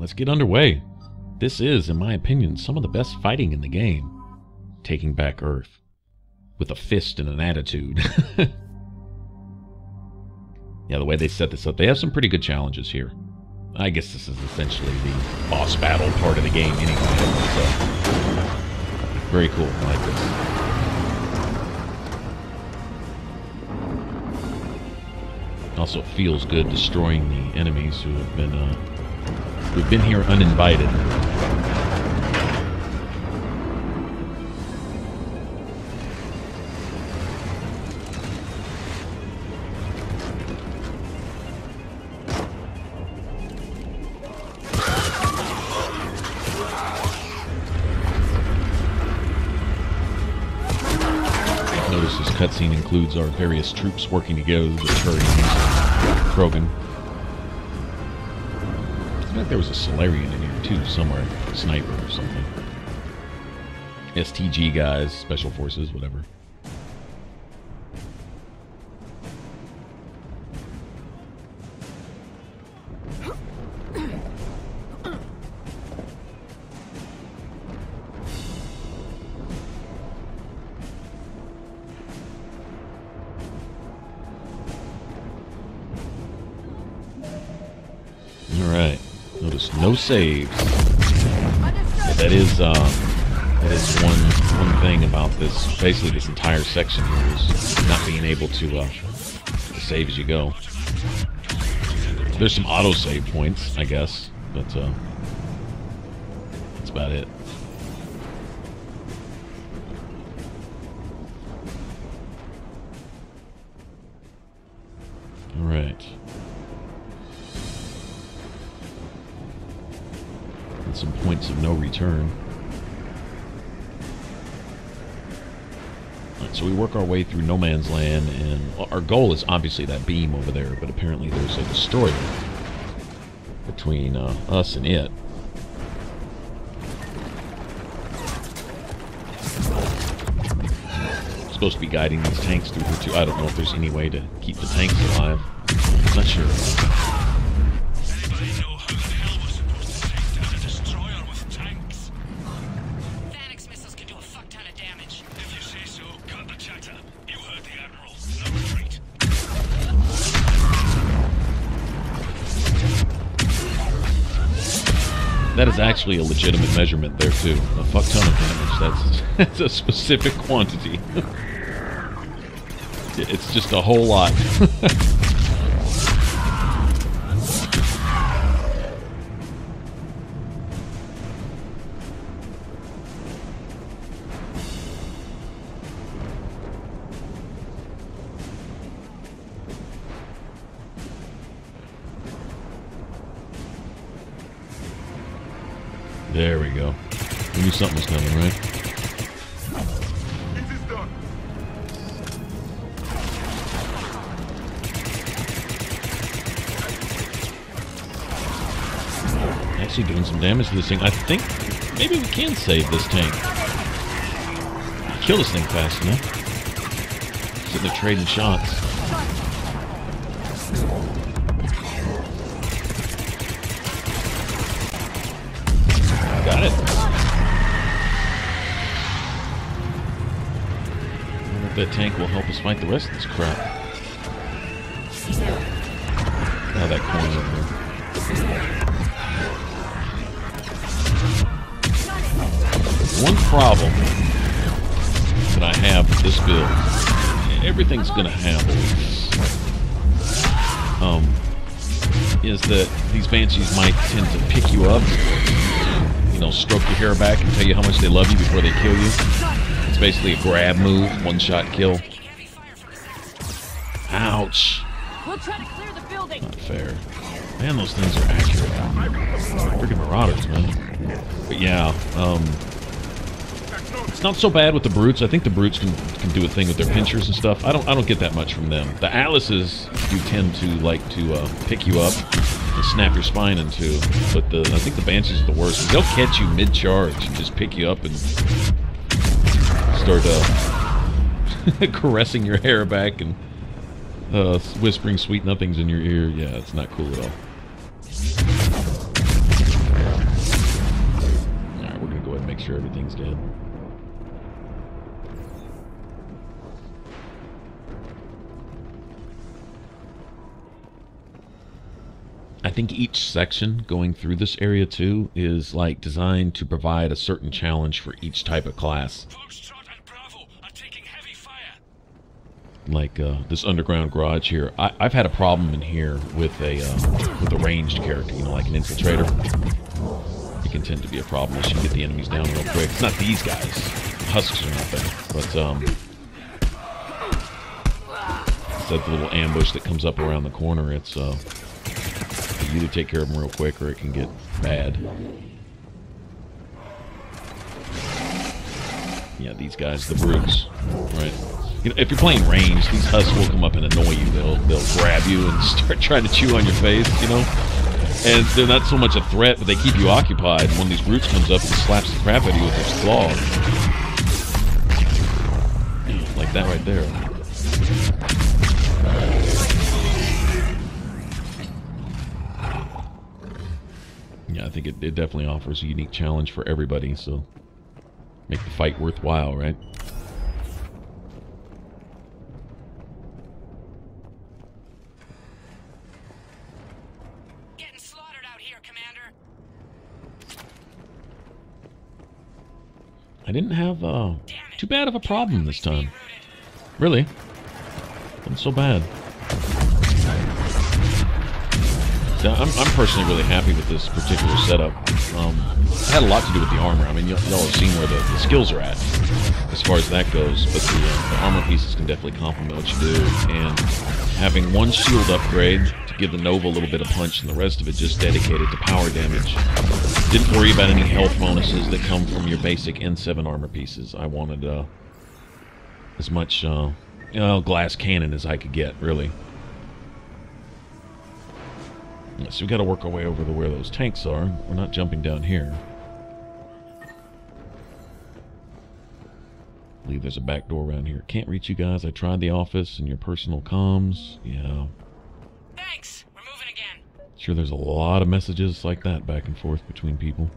let's get underway. This is, in my opinion, some of the best fighting in the game. Taking back Earth. With a fist and an attitude. Yeah, the way they set this up, they have some pretty good challenges here. I guess this is essentially the boss battle part of the game anyway. So, very cool. I like this. Also, it feels good destroying the enemies who've been here uninvited. Notice this cutscene includes our various troops working together to deter Krogan. I feel like there was a Solarian in here too, somewhere. A sniper or something. STG guys, special forces, whatever. Alright. Notice no saves. Yeah, that is one thing about this, basically this entire section here, is not being able to save as you go. There's some auto-save points, I guess, but that's about it. Alright. Some points of no return. Right, so we work our way through no man's land, and our goal is obviously that beam over there, but apparently there's a destroyer between us and it. I'm supposed to be guiding these tanks through here too. I don't know if there's any way to keep the tanks alive. I'm not sure. That is actually a legitimate measurement there too. A fuck ton of damage. That's a specific quantity. It's just a whole lot. There we go. We knew something was coming, right? Actually doing some damage to this thing. I think maybe we can save this tank. Kill this thing fast enough. Sitting there trading shots. Got it. I wonder if that tank will help us fight the rest of this crap. Oh, that coin over there. One problem that I have with this build, everything's going to have is that these banshees might tend to pick you up, you know, stroke your hair back and tell you how much they love you before they kill you. It's basically a grab move, one-shot kill. Ouch. We'll try to clear the building. Not fair. Man, those things are accurate. Freaking marauders, man. But yeah, it's not so bad with the brutes. I think the brutes can do a thing with their pinchers and stuff. I don't get that much from them. The Alices do tend to like to pick you up and snap your spine in two. But I think the Banshees are the worst. They'll catch you mid-charge and just pick you up and start caressing your hair back and whispering sweet nothings in your ear. Yeah, it's not cool at all. sure everything's dead. I think each section going through this area too is like designed to provide a certain challenge for each type of class. Like this underground garage here. I've had a problem in here with a ranged character, you know, like an infiltrator. It can tend to be a problem as you get the enemies down real quick. It's not these guys. Husks are not bad, but it's that little ambush that comes up around the corner. It's you either take care of them real quick or it can get bad. Yeah, these guys, the brutes, right? You know, if you're playing range, these husks will come up and annoy you. They'll grab you and start trying to chew on your face, you know? And they're not so much a threat, but they keep you occupied. And when these brutes comes up and slaps the crap out of you with its claws. Like that right there. Yeah, I think it definitely offers a unique challenge for everybody, so make the fight worthwhile, right? Getting slaughtered out here, Commander. I didn't have too bad of a problem this time. Really? Wasn't so bad. I'm personally really happy with this particular setup. It had a lot to do with the armor. I mean, y'all have seen where the skills are at as far as that goes, but the armor pieces can definitely complement what you do. And having one shield upgrade to give the Nova a little bit of punch and the rest of it just dedicated to power damage. Didn't worry about any health bonuses that come from your basic N7 armor pieces. I wanted as much glass cannon as I could get, really. So we got to work our way over to where those tanks are. We're not jumping down here. I believe there's a back door around here. Can't reach you guys. I tried the office and your personal comms. Yeah. Thanks. We're moving again. Sure, there's a lot of messages like that back and forth between people.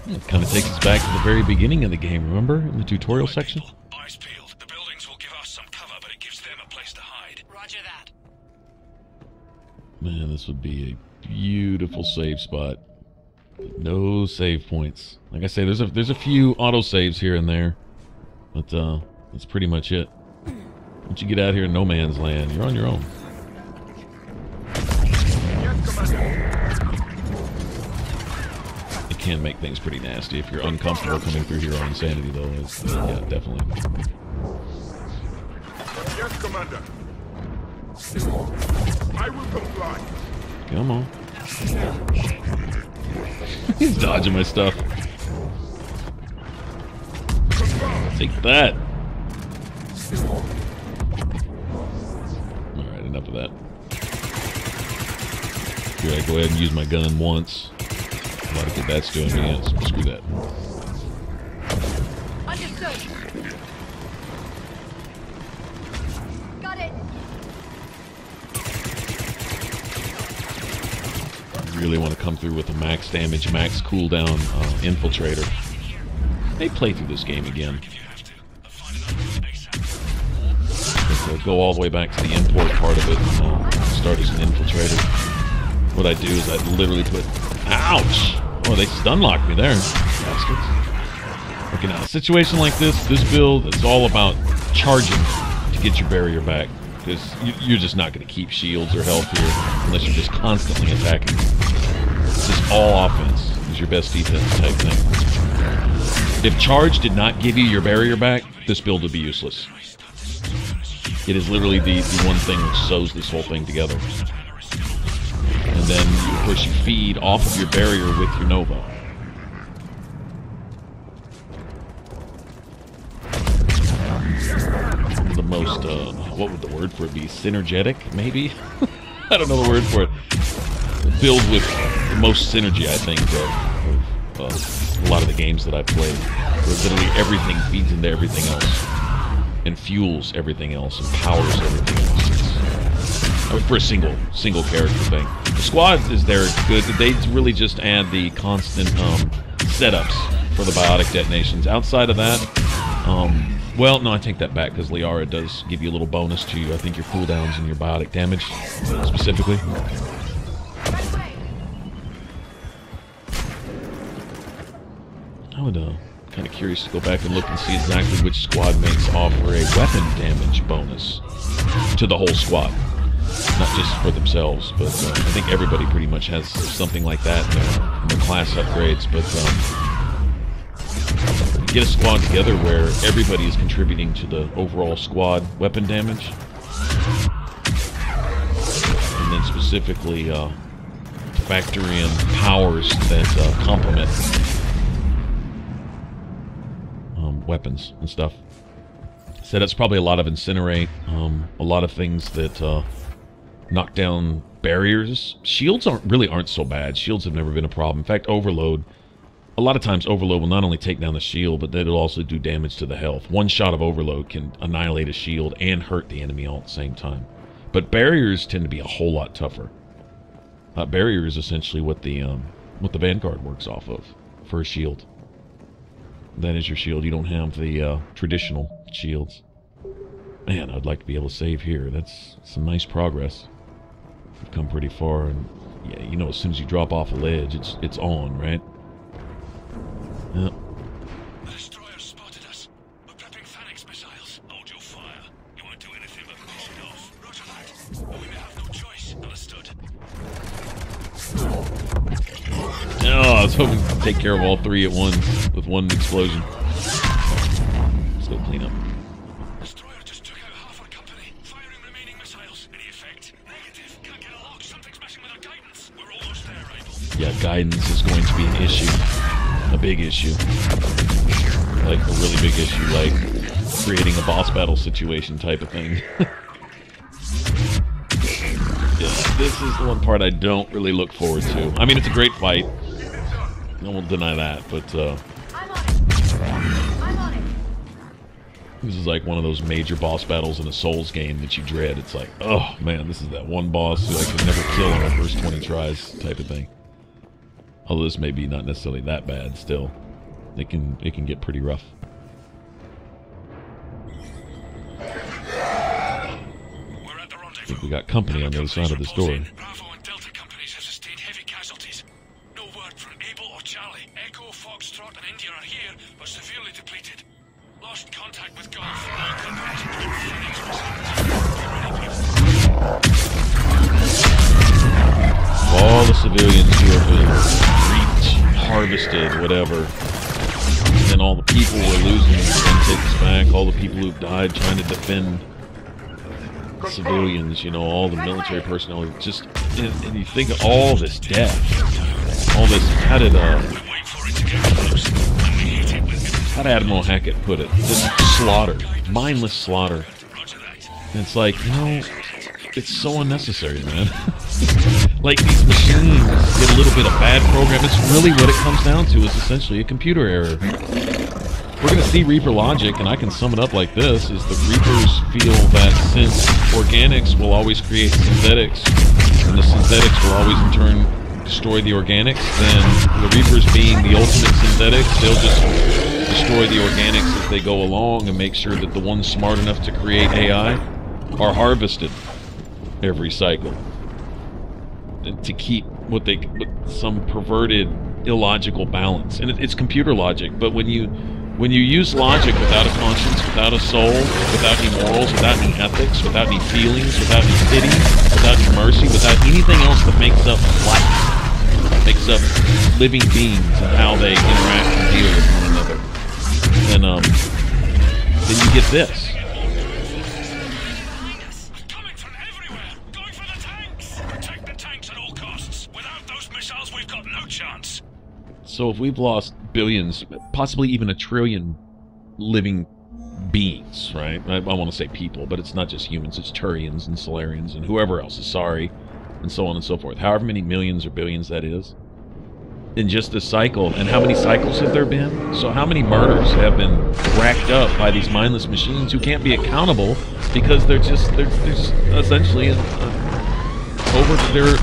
It kind of takes us back to the very beginning of the game, remember? In the tutorial section? Eyes peeled. The buildings will give us some cover, but it gives them a place to hide. Roger that. Man, this would be a beautiful save spot. No save points. Like I say, there's a few auto saves here and there, but that's pretty much it. Once you get out here in no man's land, you're on your own. It can make things pretty nasty if you're uncomfortable coming through here on insanity, though. Yeah, definitely. Yes, Commander. I will comply. Come on. He's dodging my stuff. Take that. Alright, enough of that. Here, I go ahead and use my gun once. A lot of good that's doing me. Yeah, screw that. Understood. Got it. I really want to come through with a max damage, max cooldown infiltrator. They play through this game again. But, go all the way back to the import part of it and start as an infiltrator. What I do is I literally put... Ouch! Oh, they stun-locked me there. Bastards. Okay, now, a situation like this build, it's all about charging to get your barrier back. Because you're just not going to keep shields or health here unless you're just constantly attacking. It's just all offense is your best defense type thing. If charge did not give you your barrier back, this build would be useless. It is literally the one thing which sews this whole thing together. And then, of course, you feed off of your barrier with your Nova. The most, what would the word for it be? Synergetic, maybe? I don't know the word for it. filled with the most synergy, I think, of a lot of the games that I've played. Where literally everything feeds into everything else, and fuels everything else, and powers everything else. For a single character thing. The squad is there, it's good. They really just add the constant setups for the biotic detonations. Outside of that, well, no, I take that back, because Liara does give you a little bonus to, I think, your cooldowns and your biotic damage, specifically. I would, kind of curious to go back and look and see exactly which squad mates offer a weapon damage bonus to the whole squad. Not just for themselves, but I think everybody pretty much has something like that in their class upgrades, but get a squad together where everybody is contributing to the overall squad weapon damage, and then specifically factor in powers that complement weapons and stuff. So that's probably a lot of incinerate, a lot of things that knock down barriers. Shields aren't so bad. Shields have never been a problem. In fact, overload, a lot of times overload will not only take down the shield, but then it'll also do damage to the health. One shot of overload can annihilate a shield and hurt the enemy all at the same time. But barriers tend to be a whole lot tougher. Barrier is essentially what the Vanguard works off of for a shield. That is your shield. You don't have the traditional shields. Man, I'd like to be able to save here. That's some nice progress. We've come pretty far, and yeah, you know, as soon as you drop off a ledge, it's on, right? Yep. The destroyer spotted us. We're prepping Phoenix missiles. Hold your fire. You won't do anything but finish it off. Roger that. But we may have no choice. Understood. Oh, I was hoping to take care of all three at once with one explosion. Let's go clean up. Destroyer just took out half our company. Firing remaining missiles. Any effect? Negative. Can't get a lock. Something's messing with our guidance. We're almost there, Rifle. Yeah, guidance is going to be an issue. A big issue. Like, a really big issue, like creating a boss battle situation type of thing. Yeah, this is the one part I don't really look forward to. I mean, it's a great fight. I won't deny that, but I'm on it. I'm on it. this is like one of those major boss battles in a Souls game that you dread. It's like, oh man, this is that one boss who I could never kill in the first 20 tries type of thing. Although this may be not necessarily that bad still. It can get pretty rough. I think we got company on the other side of this door. Bravo and Delta companies have sustained heavy casualties. No word from Able or Charlie. Echo, Foxtrot, and India are here, but severely depleted. Lost contact with Gulf. All companies include Phoenix missiles. All the civilians who have been reaped, harvested, whatever. And then all the people we're losing and take us back. All the people who've died trying to defend civilians, you know, all the military personnel. Just, and you think of all this death, all this, how did Admiral Hackett put it? Just slaughter, mindless slaughter. And it's like, you know, it's so unnecessary, man. Like, these machines get a little bit of bad program. It's really what it comes down to is essentially a computer error. We're going to see Reaper logic, and I can sum it up like this, is the Reapers feel that since organics will always create synthetics, and the synthetics will always in turn destroy the organics, then the Reapers being the ultimate synthetics, they'll just destroy the organics as they go along and make sure that the ones smart enough to create AI are harvested every cycle. And to keep what some perverted, illogical balance. And it's computer logic, but when you use logic without a conscience, without a soul, without any morals, without any ethics, without any feelings, without any pity, without any mercy, without anything else that makes up life, makes up living beings and how they interact and deal with one another, then you get this. Coming from everywhere! Going for the tanks! Protect the tanks at all costs! Without those missiles, we've got no chance! So if we've lost billions, possibly even a trillion living beings, right? I want to say people, but it's not just humans, it's Turians and Solarians and whoever else is sorry. and so on and so forth. However many millions or billions that is. In just this cycle. And how many cycles have there been? So how many murders have been racked up by these mindless machines who can't be accountable because they're just essentially they're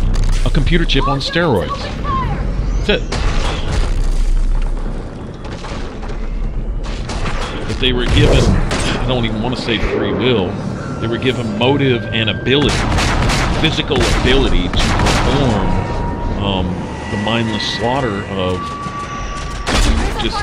a computer chip on steroids. That's it. But they were given, I don't even want to say free will, they were given motive and ability, physical ability to perform the mindless slaughter of just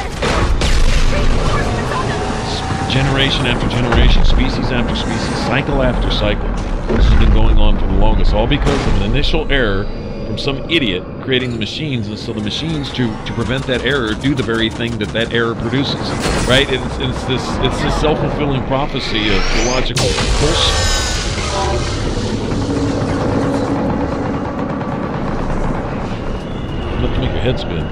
generation after generation, species after species, cycle after cycle. This has been going on for the longest, all because of an initial error from some idiot creating the machines, and so the machines, to prevent that error, do the very thing that error produces, right? It's this self-fulfilling prophecy of theological bullshit. Enough to make your head spin.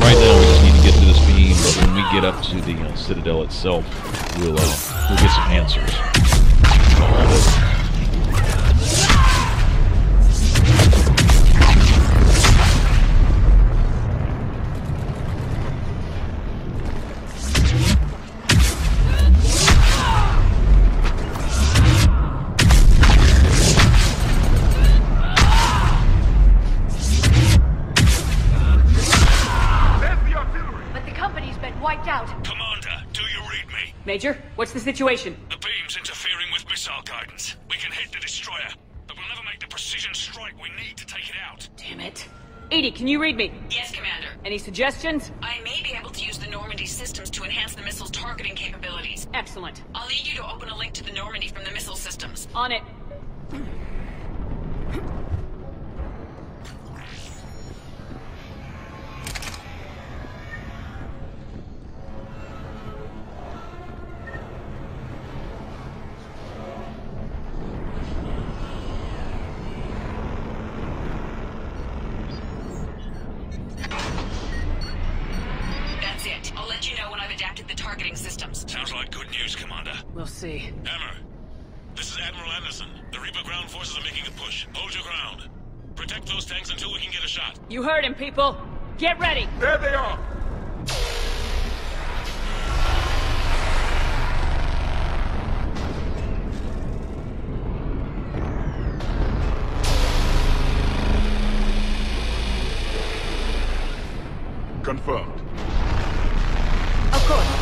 Right now, we just need to get to this beam, but when we get up to the Citadel itself, we'll get some answers. Major, what's the situation? The beam's interfering with missile guidance. We can hit the destroyer, but we'll never make the precision strike we need to take it out. Damn it. Edie, can you read me? Yes, Commander. Any suggestions? I may be able to use the Normandy systems to enhance the missile's targeting capabilities. Excellent. I'll need you to open a link to the Normandy from the missile systems. On it. Sounds like good news, Commander. We'll see. Hammer, this is Admiral Anderson. The Reaper ground forces are making a push. Hold your ground. Protect those tanks until we can get a shot. You heard him, people. Get ready. There they are. Confirmed. Of course.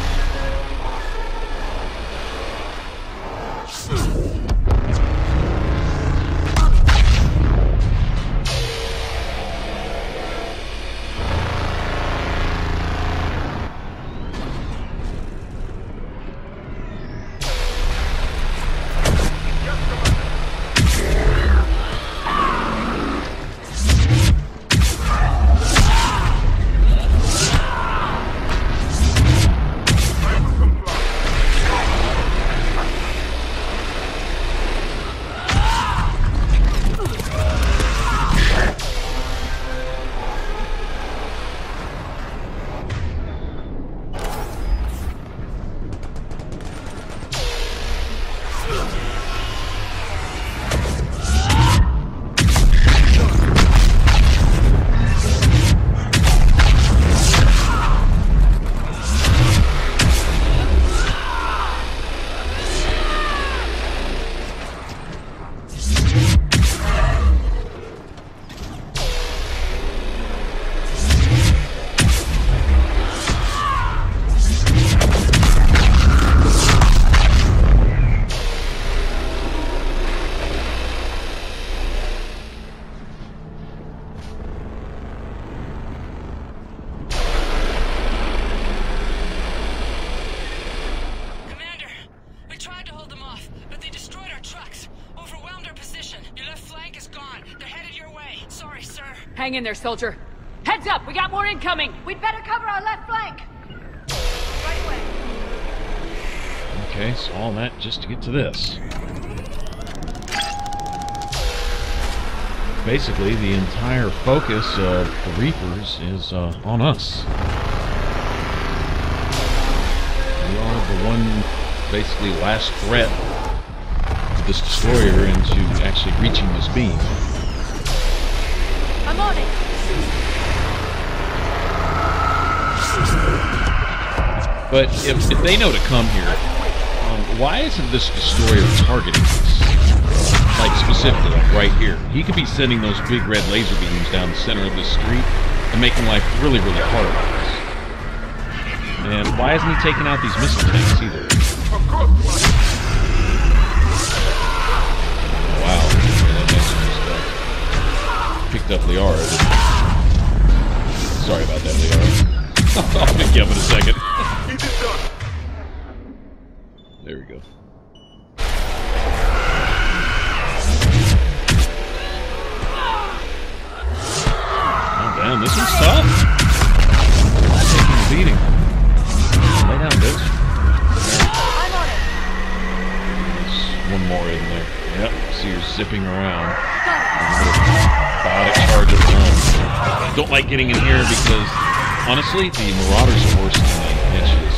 Hang in there, soldier. Heads up! We got more incoming! We'd better cover our left flank. Right away. Okay, so all that just to get to this. Basically, the entire focus of the Reapers is on us. We are the one basically last threat to this destroyer into actually reaching this beam. I'm on it. But if they know to come here, why isn't this destroyer targeting us? Like specifically, like right here. He could be sending those big red laser beams down the center of the street and making life really, really hard on us. And why isn't he taking out these missile tanks either? Wow, that laser just picked up Liara. Sorry about that, Liara. I'll pick you up in a second. There we go. Oh, damn, this one's tough. I'm taking a beating. Lay down, bitch. I'm on it. There's one more in there. Yep, see her zipping around. Biotic charge of her own. Don't like getting in here because, honestly, the Marauders are worse than the Inches.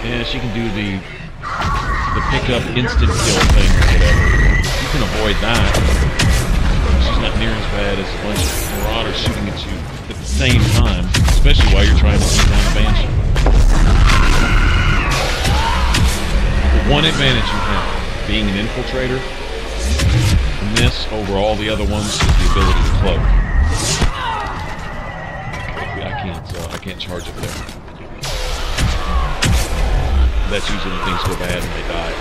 Yeah, she can do the pick up instant kill thing or whatever. You can avoid that. She's not near as bad as a bunch of Marauders shooting at you at the same time, especially while you're trying to keep down the Banshee. The one advantage you have, being an infiltrator, in this over all the other ones, is the ability to cloak. I can't charge up there. That's usually when things go bad and they die.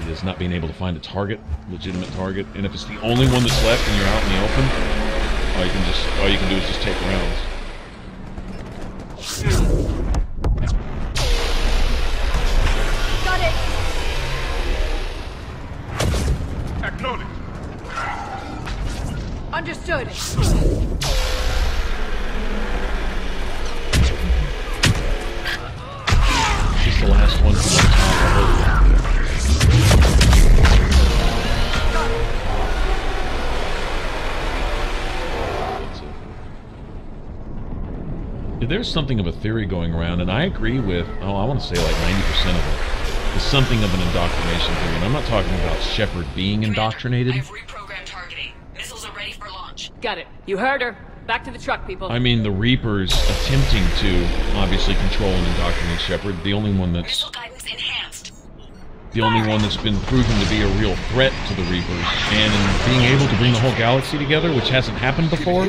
It is not being able to find a target, legitimate target, and if it's the only one that's left and you're out in the open, all you can do is just take rounds. Got it. Acknowledge. Understood. Just the last one from the top, I hope. There's something of a theory going around, and I agree with, I want to say like 90% of it. It's something of an indoctrination theory, and I'm not talking about Shepard being indoctrinated. I've reprogrammed targeting. Missiles are ready for launch. Got it. You heard her. Back to the truck, people. I mean, the Reapers attempting to obviously control and indoctrinate Shepard, the only one that's Missile guidance enhanced. the only one that's been proven to be a real threat to the Reapers, and in being able to bring the whole galaxy together, which hasn't happened before.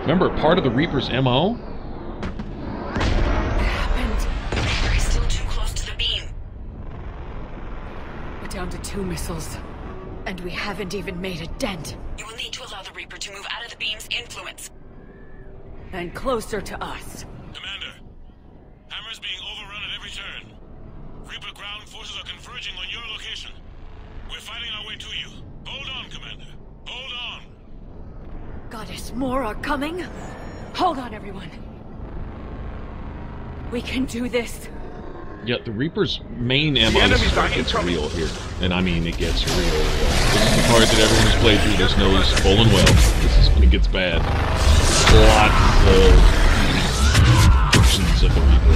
Remember, part of the Reapers' MO? We're still too close to the beam. We're down to 2 missiles. And we haven't even made a dent. You will need to allow the Reaper to move out of the beam's influence. And closer to us. Commander, Hammer's being overrun at every turn. Reaper ground forces are converging on your location. We're fighting our way to you. Hold on, Commander. Hold on. Goddess, more are coming? Hold on, everyone. We can do this. Yeah, the Reaper's main MO is where it gets real here. And I mean, it gets real. This is the part that everyone who's played through this knows full and well. This is when it gets bad. Lots of versions of the Reaper.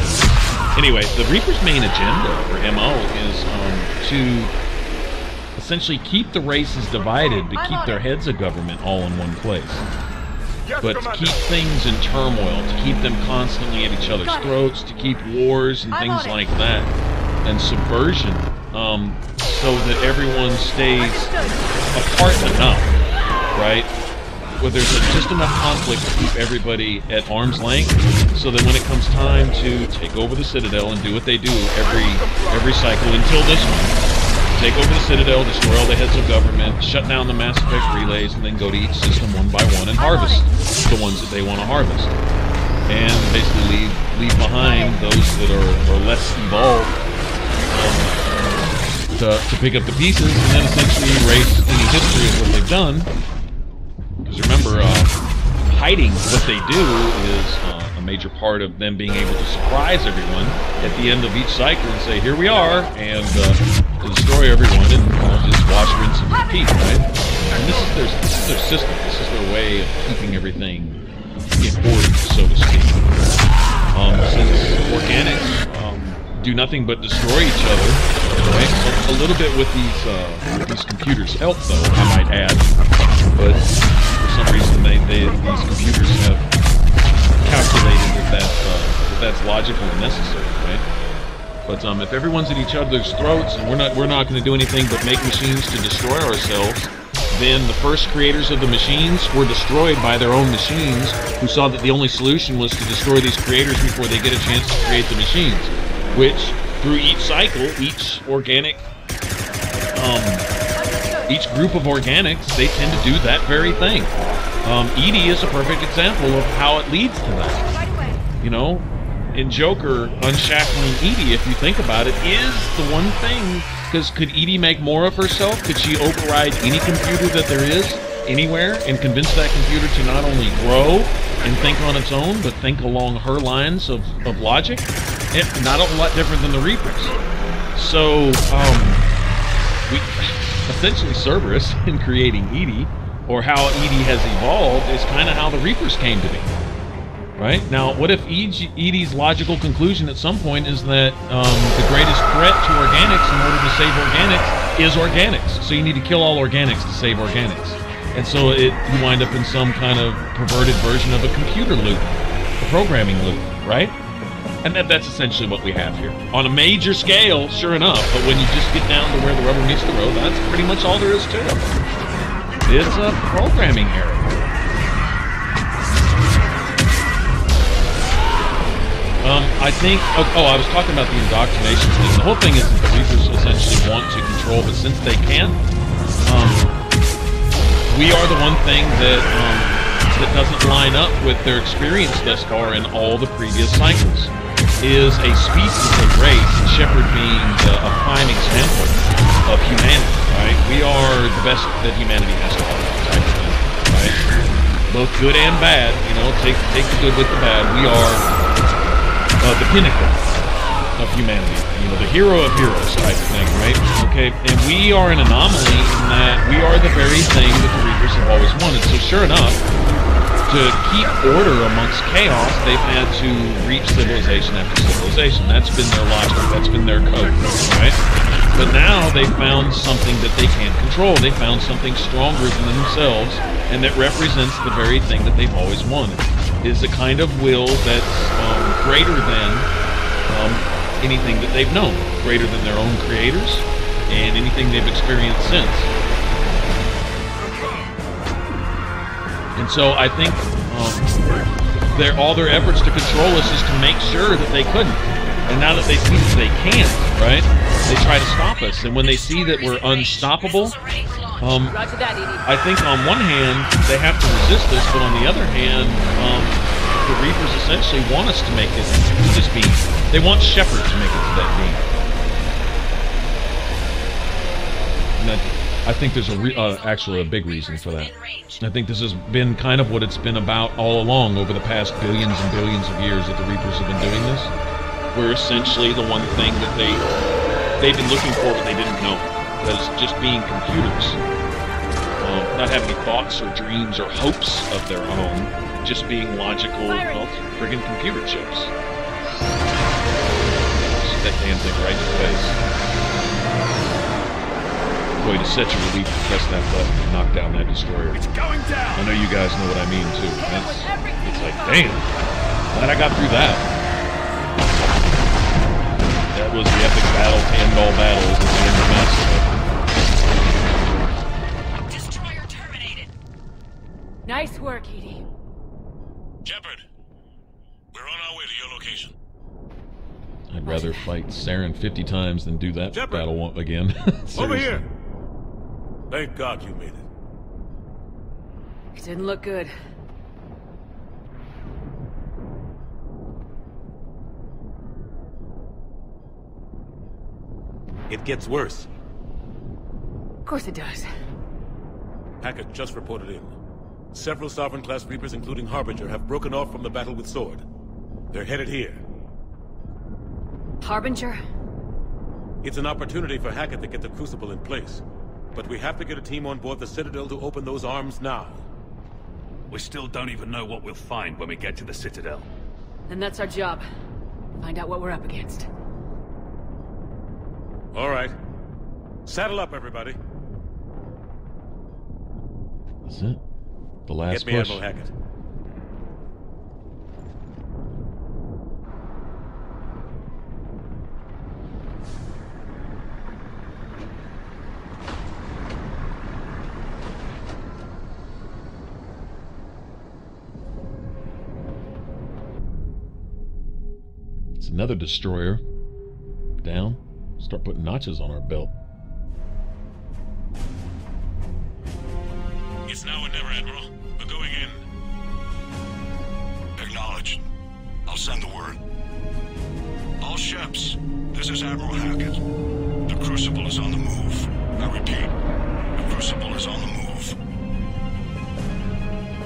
Anyway, the Reaper's main agenda, or MO, is to essentially keep the races divided, to keep their heads of government all in one place. But to keep things in turmoil, to keep them constantly at each other's throats, to keep wars and things like that, and subversion, so that everyone stays apart enough, right? Where there's just enough conflict to keep everybody at arm's length, so that when it comes time to take over the Citadel and do what they do every cycle until this one, take over the Citadel, destroy all the heads of government, shut down the Mass Effect relays, and then go to each system one by one and harvest the ones that they want to harvest. And basically leave behind those that are less involved to pick up the pieces, and then essentially erase any history of what they've done. Because remember, hiding what they do is a major part of them being able to surprise everyone at the end of each cycle and say, here we are, and destroy everyone and just wash, rinse, and repeat, right? And this is their system. This is their way of keeping everything in order, so to speak. Since organics do do nothing but destroy each other. Right? A little bit with these computers help, though, I might add. But for some reason, these computers have calculated that that's logical and necessary, right? But if everyone's at each other's throats and we're not going to do anything but make machines to destroy ourselves, then the first creators of the machines were destroyed by their own machines, who saw that the only solution was to destroy these creators before they get a chance to create the machines. Which, through each cycle, each organic, each group of organics, they tend to do that very thing. Edie is a perfect example of how it leads to that. You know, in Joker, unshackling Edie, if you think about it, is the one thing. Because could Edie make more of herself? Could she override any computer that there is anywhere and convince that computer to not only grow and think on its own, but think along her lines of logic? Not a whole lot different than the Reapers. So, we essentially Cerberus in creating Edie, or how Edie has evolved, is kind of how the Reapers came to be. Right? Now, what if Edie's logical conclusion at some point is that the greatest threat to organics in order to save organics is organics. So you need to kill all organics to save organics. And so you wind up in some kind of perverted version of a computer loop, a programming loop, right? And that's essentially what we have here. On a major scale, sure enough, but when you just get down to where the rubber meets the road, that's pretty much all there is to it. It's a programming error. I think, I was talking about the indoctrination thing. The whole thing is that the Reapers essentially want to control, but since they can't, we are the one thing that doesn't line up with their experience thus far in all the previous cycles. Is a species, a race, Shepard being a prime example of humanity, right? We are the best that humanity has to offer, type of thing, right? Both good and bad, you know, take the good with the bad. We are the pinnacle of humanity, you know, the hero of heroes type of thing, right? Okay, and we are an anomaly in that we are the very thing that the Reapers have always wanted. So sure enough, to keep order amongst chaos, they've had to reach civilization after civilization. That's been their logic, that's been their code, right? But now they found something that they can't control. They found something stronger than themselves, and that represents the very thing that they've always wanted. Is a kind of will that's greater than anything that they've known, greater than their own creators and anything they've experienced since. And so I think all their efforts to control us is to make sure that they couldn't. And now that they see that they can't, right, they try to stop us. And when they see that we're unstoppable, I think on one hand, they have to resist us, but on the other hand, the Reapers essentially want us to make it to this beam. They want Shepard to make it to that beam. And I think there's actually a big reason for that. I think this has been kind of what it's been about all along over the past billions and billions of years that the Reapers have been doing this. We're essentially the one thing that they've been looking for, but they didn't know. That is just being computers. Not having any thoughts or dreams or hopes of their own. Just being logical, well, friggin' computer chips. Shoot that damn thing right in the face. Boy, to such a relief to press that button and knock down that destroyer. It's going down! I know you guys know what I mean, too. It's like, damn. Glad I got through that. That was the epic battle, Tandal battles at the end of Mass Effect. Destroyer terminated. Nice work, Edie. Shepard, we're on our way to your location. I'd rather fight Saren 50 times than do that Shepard, battle again. over here! Thank God you made it. It didn't look good. It gets worse. Of course it does. Hackett just reported in. Several Sovereign-class Reapers, including Harbinger, have broken off from the battle with Sword. They're headed here. Harbinger? It's an opportunity for Hackett to get the Crucible in place. But we have to get a team on board the Citadel to open those arms now. We still don't even know what we'll find when we get to the Citadel. Then that's our job. Find out what we're up against. All right. Saddle up, everybody. That's it. The last Get me push. Admiral Hackett. It's another destroyer. Down. Start putting notches on our belt. It's now or never, Admiral. We're going in. Acknowledged. I'll send the word. All ships, this is Admiral Hackett. The Crucible is on the move. I repeat, the Crucible is on the move.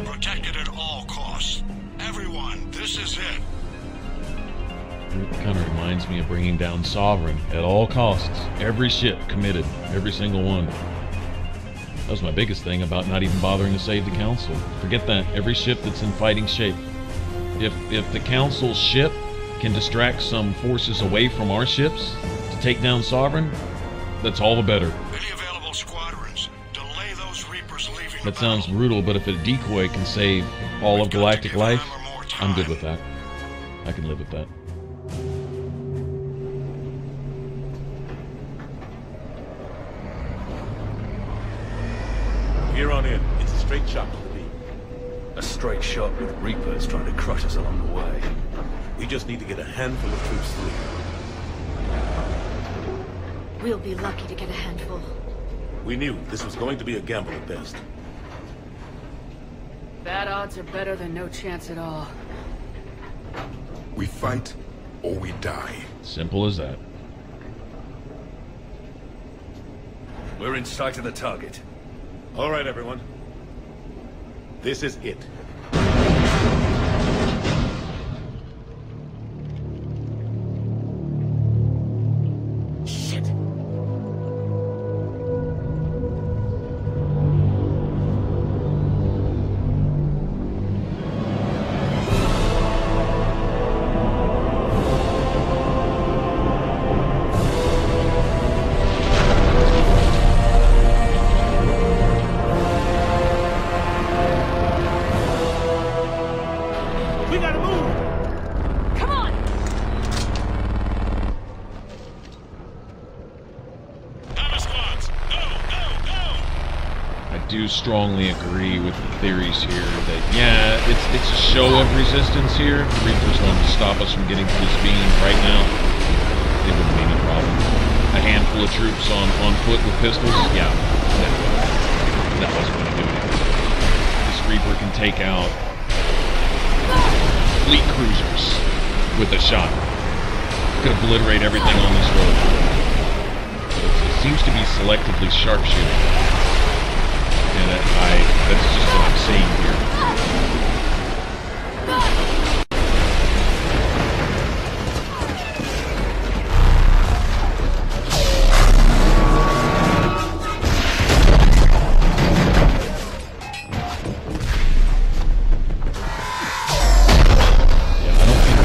Protect it at all costs. Everyone, this is it. It kind of reminds me of bringing down Sovereign at all costs. Every ship committed. Every single one. That was my biggest thing about not even bothering to save the Council. Forget that. Every ship that's in fighting shape. If the Council's ship can distract some forces away from our ships to take down Sovereign, that's all the better. Any available squadrons, delay those Reapers leaving. That sounds brutal, but if a decoy can save all of galactic life, I'm good with that. I can live with that. Here on in. It's a straight shot to the beam. A straight shot with Reapers trying to crush us along the way. We just need to get a handful of troops through. We'll be lucky to get a handful. We knew this was going to be a gamble at best. Bad odds are better than no chance at all. We fight or we die. Simple as that. We're in sight of the target. All right, everyone. This is it. Shit. We gotta move! Come on! Hammer squads, go, go, go! I do strongly agree with the theories here that, yeah, it's a show of resistance here. The Reapers want to stop us from getting to this beam right now. It wouldn't be any problem. A handful of troops on foot with pistols, yeah, that wasn't going to do anything. This Reaper can take out fleet cruisers with a shot. Could obliterate everything on this road. It seems to be selectively sharpshooting. And that's just what I'm seeing here.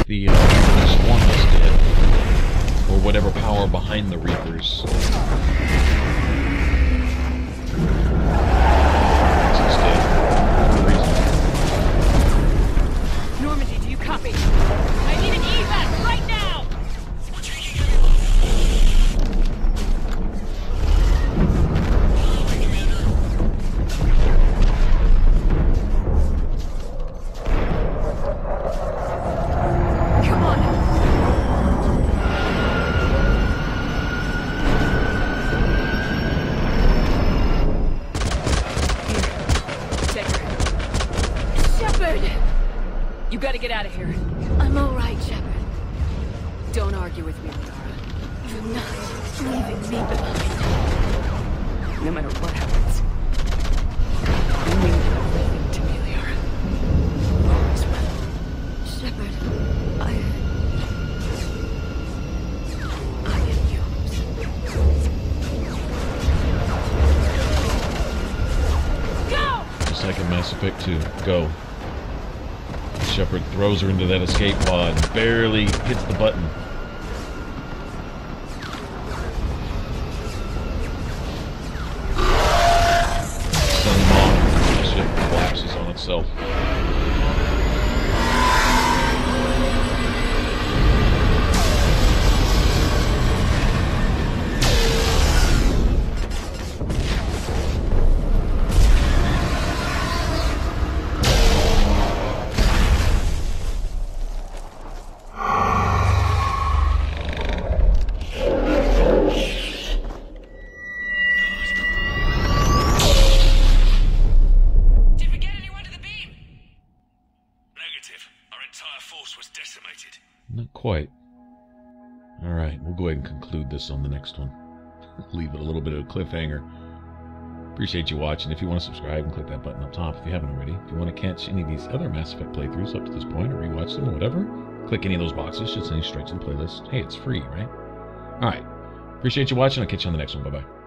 The Swarm is dead, or whatever power behind the Reapers. It's dead. For a reason. Normandy, do you copy? I need an evac right now! We're taking heavy loss. Commander. Come on. Take her. Shepard! You gotta get out of here. I'm all right, Shepard. Don't argue with me, Laura. You're not leaving me behind. No matter what happens. You mean everything to me, Liara. Always will. Shepard, I am yours. Go! Just like in Mass Effect 2. Go. Shepard throws her into that escape pod and barely hits the button. itself. Not quite. Alright, we'll go ahead and conclude this on the next one. Leave it a little bit of a cliffhanger. Appreciate you watching. If you want to subscribe and click that button up top if you haven't already. If you want to catch any of these other Mass Effect playthroughs up to this point or rewatch them or whatever, click any of those boxes. Should send you straight to the playlist. Hey, it's free, right? Alright. Appreciate you watching. I'll catch you on the next one. Bye-bye.